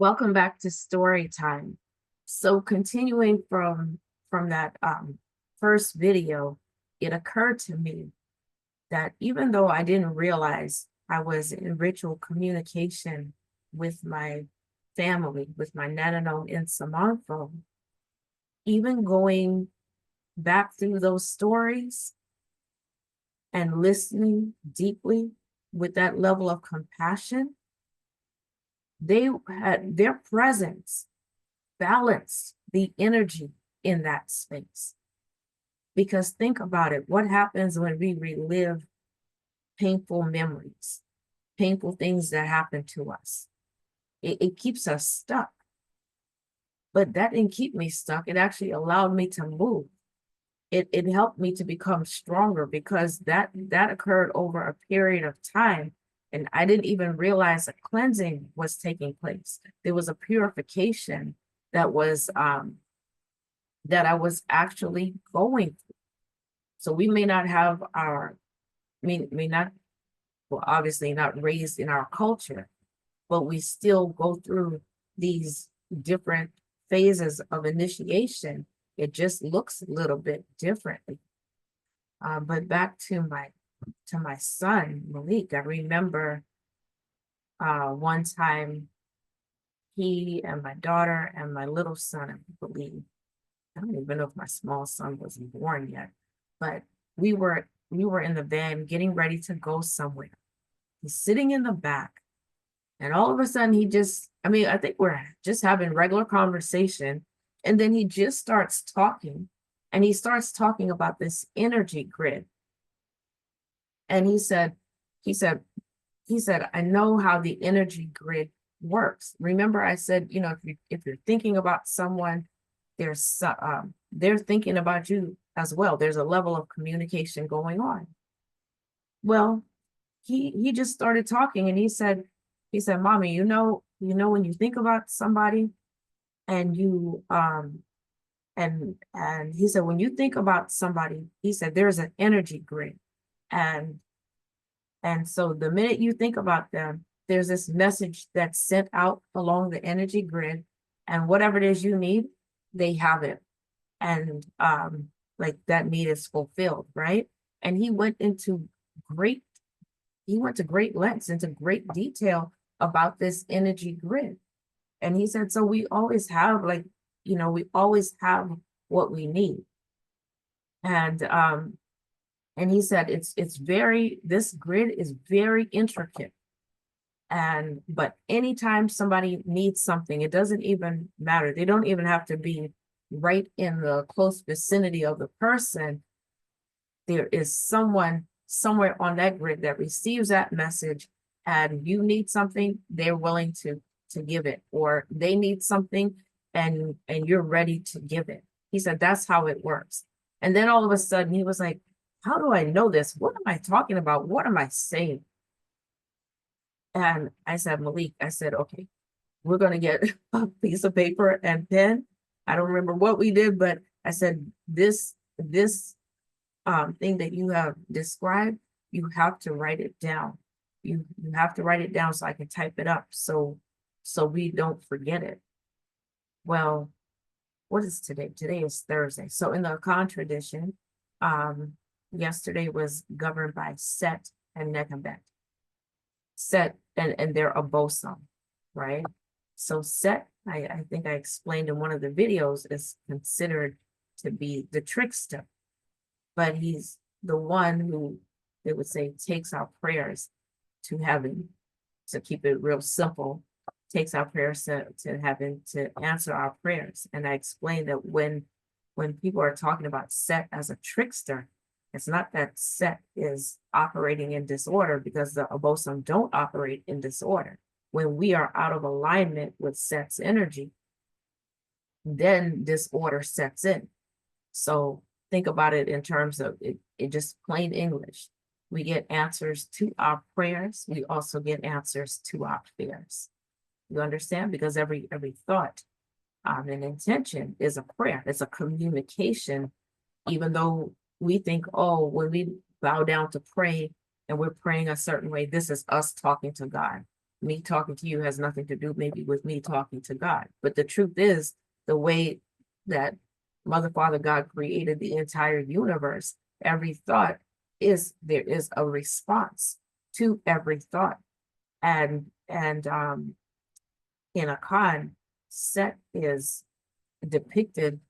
Welcome back to story time. So continuing from that first video, it occurred to me that even though I didn't realize I was in ritual communication with my family, with my Nananom in Samanfo, even going back through those stories and listening deeply with that level of compassion, they had their presence balance the energy in that space. Because think about it, what happens when we relive painful memories, painful things that happen to us? It keeps us stuck. But that didn't keep me stuck. It actually allowed me to move. It helped me to become stronger because that occurred over a period of time. And I didn't even realize a cleansing was taking place. There was a purification that was that I was actually going through. So we may not have our, may not, well, obviously not raised in our culture, but we still go through these different phases of initiation. It just looks a little bit differently. But back to my son Malik, I remember one time he and my daughter and my little son, I believe, I don't even know if my small son was born yet, but we were in the van getting ready to go somewhere. He's sitting in the back, and all of a sudden he just, I mean, I think we're just having regular conversation, and then he just starts talking, and he starts talking about this energy grid. And he said, I know how the energy grid works. Remember, I said, you know, if you're thinking about someone, they're thinking about you as well. There's a level of communication going on. Well, he just started talking, and he said, Mommy, when you think about somebody and you and he said, when you think about somebody, he said, there's an energy grid. And And so the minute you think about them, there's this message that's sent out along the energy grid, and whatever it is you need, they have it. And like that need is fulfilled, right? And great, he went to great lengths, into great detail about this energy grid. And he said, so we always have we always have what we need. And and he said it's very, this grid is very intricate. And but anytime somebody needs something, it doesn't even matter. They don't even have to be right in the close vicinity of the person. There is someone somewhere on that grid that receives that message, and you need something, they're willing to give it, or they need something and you're ready to give it. He said that's how it works. And then all of a sudden he was like, how do I know this? What am I talking about? What am I saying? And I said, Malik, I said, okay, we're going to get a piece of paper and pen. I don't remember what we did, but I said, this thing that you have described, you have to write it down. You have to write it down so I can type it up so we don't forget it. Well, what is today? Today is Thursday. So in the Akan tradition, yesterday was governed by Set and Nekabet. Set and they're a bosom, right? So Set, I think I explained in one of the videos, is considered to be the trickster, but he's the one who, they would say, takes our prayers to heaven. To keep it real simple, takes our prayers to heaven to answer our prayers. And I explained that when people are talking about Set as a trickster, it's not that Set is operating in disorder, because the Abosom don't operate in disorder. When we are out of alignment with Set's energy, then disorder sets in. So think about it in terms of it just plain English. We get answers to our prayers. We also get answers to our fears. You understand? Because every thought and intention is a prayer. It's a communication, even though we think, oh, when we bow down to pray and we're praying a certain way, this is us talking to God. me talking to you has nothing to do maybe with me talking to God. But the truth is, the way that Mother, Father, God created the entire universe, every thought there is a response to every thought. And in Akan, Set is depicted,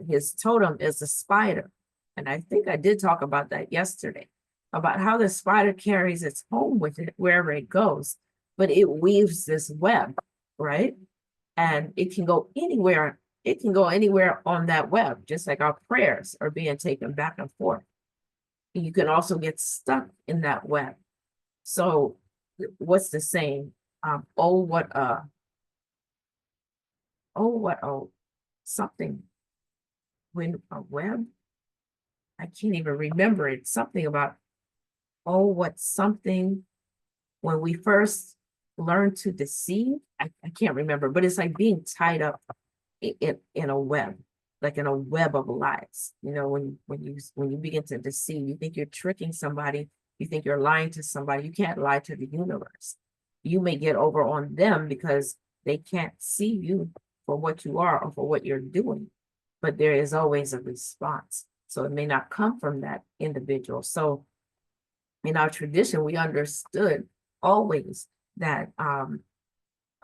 his totem is a spider. And I think I did talk about that yesterday, about how the spider carries its home with it wherever it goes, but it weaves this web, right? And it can go anywhere. It can go anywhere on that web, just like our prayers are being taken back and forth. And you can also get stuck in that web. So what's the saying? Oh, what something, when a web, I can't even remember it. Something about, oh, what something, when we first learn to deceive, I can't remember, but it's like being tied up in a web, like in a web of lies. You know, when you begin to deceive, you think you're tricking somebody, you think you're lying to somebody. You can't lie to the universe. You may get over on them because they can't see you for what you are or for what you're doing, but there is always a response. So it may not come from that individual. So in our tradition, we understood always that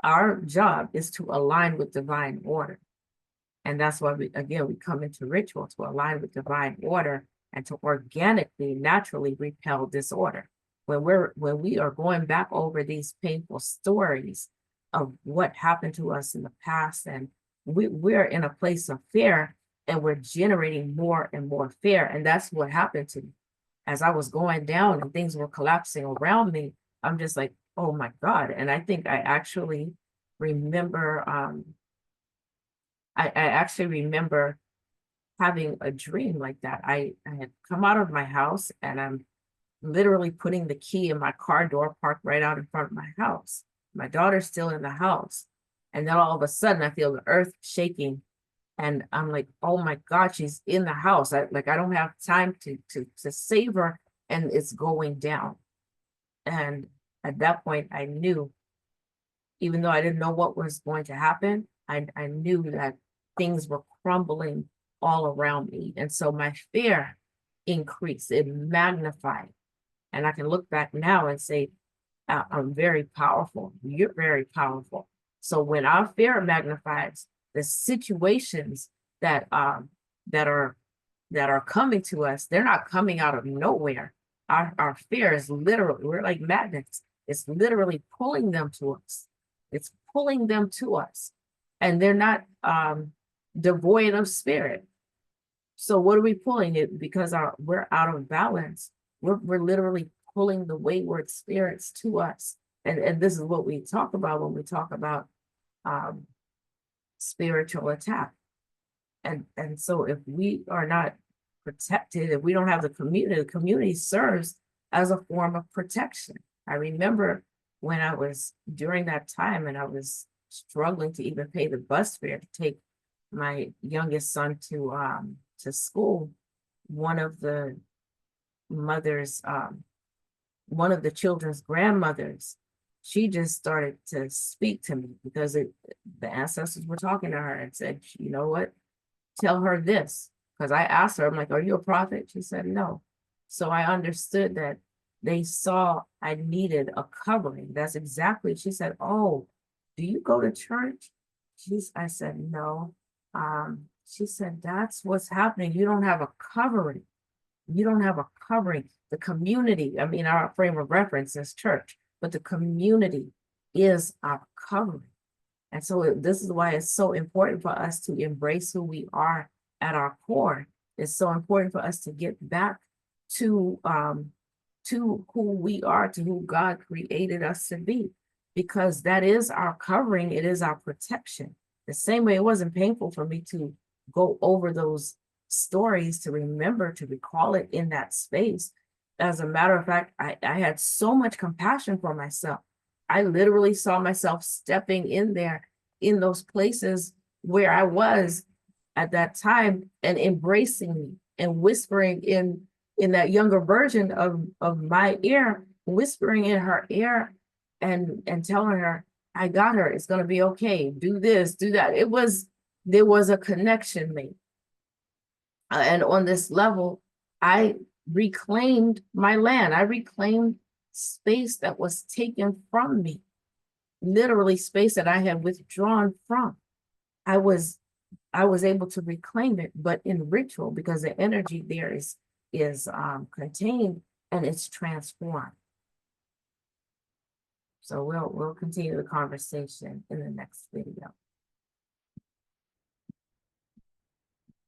our job is to align with divine order. And that's why we come into ritual to align with divine order and to organically, naturally repel disorder. When we are going back over these painful stories of what happened to us in the past, and we're in a place of fear, and we're generating more and more fear. And that's what happened to me. As I was going down and things were collapsing around me, I'm just like, oh my God. And I think I actually remember, I actually remember having a dream like that. I had come out of my house and I'm literally putting the key in my car door parked right out in front of my house. My daughter's still in the house. And then all of a sudden I feel the earth shaking. And I'm like, oh my God, she's in the house. I don't have time to save her, and it's going down. And at that point, I knew, even though I didn't know what was going to happen, I knew that things were crumbling all around me. And so my fear increased, it magnified. And I can look back now and say, I'm very powerful. You're very powerful. So when our fear magnifies, the situations that are coming to us, they're not coming out of nowhere. Our fear is literally, we're like magnets. It's literally pulling them to us. It's pulling them to us. And they're not devoid of spirit. So what are we pulling it? Because we're out of balance. We're literally pulling the wayward spirits to us. And this is what we talk about when we talk about spiritual attack. And so if we are not protected, if we don't have the community serves as a form of protection. I remember when I was during that time and I was struggling to even pay the bus fare to take my youngest son to school. One of the mothers, one of the children's grandmothers, she just started to speak to me because the ancestors were talking to her and said, you know what, tell her this. Because I asked her, I'm like, are you a prophet? She said, no. So I understood that they saw I needed a covering. That's exactly, she said, oh, do you go to church? I said, no. She said, that's what's happening. You don't have a covering. You don't have a covering. The community, I mean, our frame of reference is church, but the community is our covering. And so this is why it's so important for us to embrace who we are at our core. It's so important for us to get back to who we are, to who God created us to be, because that is our covering. It is our protection. The same way it wasn't painful for me to go over those stories, to remember, to recall it in that space. As a matter of fact, I had so much compassion for myself. I literally saw myself stepping in there in those places where I was at that time and embracing me and whispering in that younger version of my ear, whispering in her ear, and telling her, I got her, it's gonna be okay, do this, do that. There was a connection made. And on this level, I reclaimed my land. I reclaimed space that was taken from me, literally space that I had withdrawn from. I was able to reclaim it, but in ritual, because the energy there is contained and it's transformed. So we'll continue the conversation in the next video.